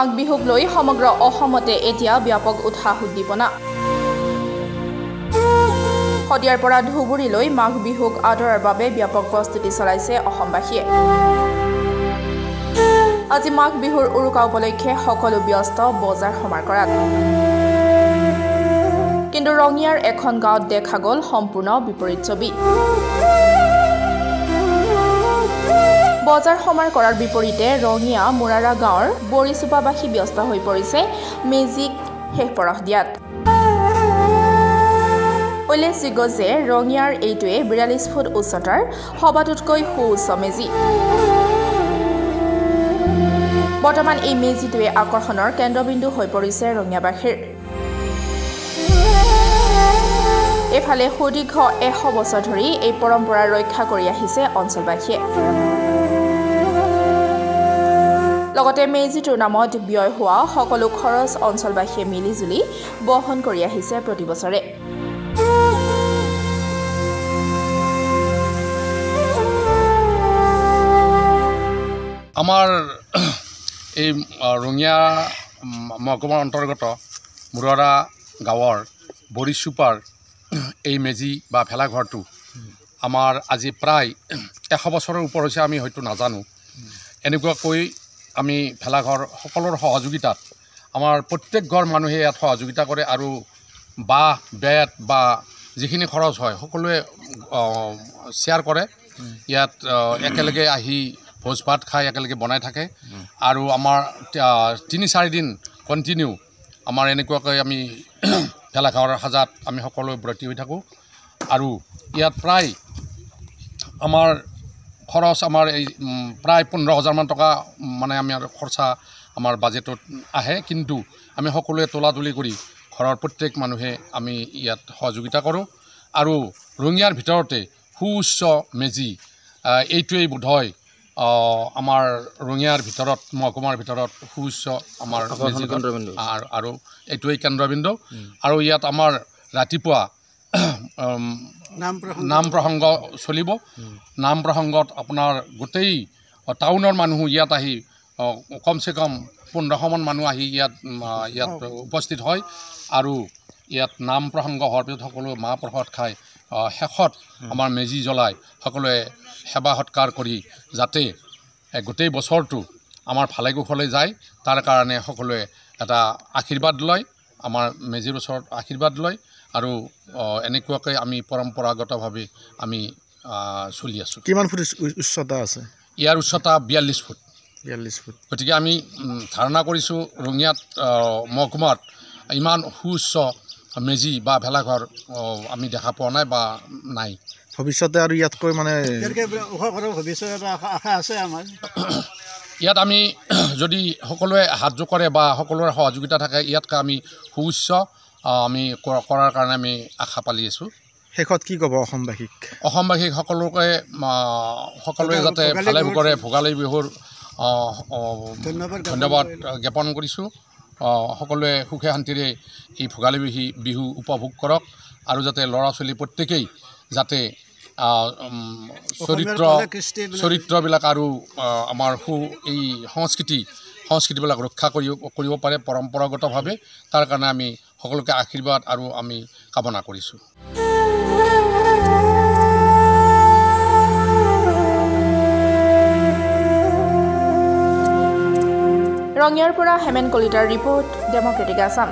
মাঘ বিহুক লৈ সমগ্ৰ অসমতে এতিয়া ব্যাপক উৎসাহ উদ্দীপনা শদিয়াৰ পৰা ধুবুৰীলৈ মাঘ বিহুক আদৰাৰ বাবে ব্যাপক প্ৰস্তুতি চলাইছে অসমবাসীয়ে আজি মাঘ বিহুৰ উৰুকা উপলক্ষে সকলো ব্যস্ত বজাৰ সমাৰ কৰাত কিন্তু ৰঙিয়াৰ এখন গাঁৱত দেখা গ'ল সম্পূৰ্ণ বিপৰীত ছবি বজাৰ সমাৰ কৰাৰ বিপৰীতে ৰঙিয়া মুৰাৰা গাঁৱৰ বৰিচুপাবাসী ব্যস্ত হৈ পৰিছে মেজিক শেষ পৰহ দিয়াত উল্লেখযোগ্য যে ৰঙিয়াৰ এইটোৱে ৪২ ফুট উচ্চতাৰ সবাতোতকৈ সুউচ্চ মেজি বৰ্তমান এই মেজিটোৱে আকৰ্ষণৰ কেন্দ্ৰবিন্দু হৈ পৰিছে ৰঙিয়াবাসীৰ এফালে সুদীৰ্ঘ ১০০ বছৰ ধৰি এই পৰম্পৰা ৰক্ষা কৰি আহিছে অঞ্চলবাসীয়ে লগতে মেজিটোৰ নামত ব্যয় হোৱা সকলো খৰচ অঞ্চলবাসীয়ে মিলিজুলি বহন কৰি আহিছে প্ৰতি বছৰে আমাৰ এই ৰঙিয়া মহকুমাৰ অন্তৰ্গত মুৰাৰা গাঁৱৰ বৰিচুপাৰ এই মেজি বা ভেলাঘৰটো আমাৰ আজি প্ৰায় ১০০ বছৰৰ ওপৰ হৈছে আমি হয়তো নাজানো এনেকুৱাকৈ আমি ভেলাঘৰ সকলোৰ সহযোগিতাত আমাৰ প্ৰত্যেক ঘৰ মানুহে ইয়াত সহযোগিতা কৰে আৰু বাঁহ বেত বা যিখিনি খৰচ হয় সকলোৱে শ্বেয়াৰ কৰে ইয়াত একেলগে আহি ভোজ ভাত খাই একেলগে বনাই থাকে আৰু আমাৰ ৩-৪ দিন কণ্টিনিউ আমাৰ এনেকুৱাকৈ আমি ভেলাঘৰ সাজাত আমি সকলোৱে ব্ৰতী হৈ থাকোঁ আৰু ইয়াত প্ৰায় আমাৰ খৰচ আমাৰ এই প্ৰায় ১৫,০০০ মান টকা মানে আমাৰ খৰচা আমাৰ বাজেটত আহে কিন্তু আমি সকলোৱে তোলাতুলি কৰি ঘৰৰ প্ৰত্যেক মানুহে আমি ইয়াত সহযোগিতা কৰোঁ আৰু ৰঙিয়াৰ ভিতৰতে সুউচ্চ মেজি এইটোৱেই বোধহয় আমাৰ ৰঙিয়াৰ ভিতৰত মহকুমাৰ ভিতৰত সুউচ্চ আমাৰ আৰু এইটোৱেই কেন্দ্ৰবিন্দু আৰু ইয়াত আমাৰ ৰাতিপুৱা নাম প্ৰসংগ চলিব নাম প্ৰসংগত আপোনাৰ গোটেই টাউনৰ মানুহ ইয়াত আহি কমচে কম ১৫০০ মান মানুহ আহি ইয়াত উপস্থিত হয় আৰু ইয়াত নাম প্ৰসংগ হোৱাৰ পিছত সকলো মাহ প্ৰসাদ খাই শেষত আমাৰ মেজি জ্বলাই সকলোৱে সেৱা সৎকাৰ কৰি যাতে গোটেই বছৰটো আমাৰ ভালে কুশলে যায় তাৰ কাৰণে সকলোৱে এটা আশীৰ্বাদ লয় আমাৰ মেজিৰ ওচৰত আশীৰ্বাদ লয় আৰু এনেকুৱাকৈ আমি পৰম্পৰাগতভাৱে আমি চলি আছোঁ কিমান ফুট উচ্চতা আছে ইয়াৰ উচ্চতা ৪২ ফুট গতিকে আমি ধাৰণা কৰিছোঁ ৰঙিয়াত মহকুমাত ইমান সুউচ্চ মেজি বা ভেলাঘৰ আমি দেখা পোৱা নাই বা নাই ভৱিষ্যতে আৰু ইয়াতকৈ মানে আশা আছে আমাৰ ইয়াত আমি যদি সকলোৱে হাত যোগ কৰে বা সকলোৰে সহযোগিতা থাকে ইয়াতকৈ আমি সুউচ্চ আমি কৰাৰ কাৰণে আমি আশা পালি আছোঁ শেষত কি ক'ব অসমবাসীক সকলোৱে যাতে ভালে ভোগৰে ভোগালী বিহুৰ ধন্যবাদ জ্ঞাপন কৰিছোঁ সকলোৱে সুখে শান্তিৰে এই ভোগালী বিহু উপভোগ কৰক আৰু যাতে ল'ৰা ছোৱালী প্ৰত্যেকেই যাতে চৰিত্ৰবিলাক আৰু আমাৰ এই সংস্কৃতিবিলাক ৰক্ষা কৰিব পাৰে পৰম্পৰাগতভাৱে তাৰ কাৰণে আমি সকলোকে আশীৰ্বাদ আৰু আমি কামনা কৰিছোঁ ৰঙিয়াৰ পৰা হেমেন কলিতাৰ ৰিপৰ্ট ডেমক্ৰেটিক আছাম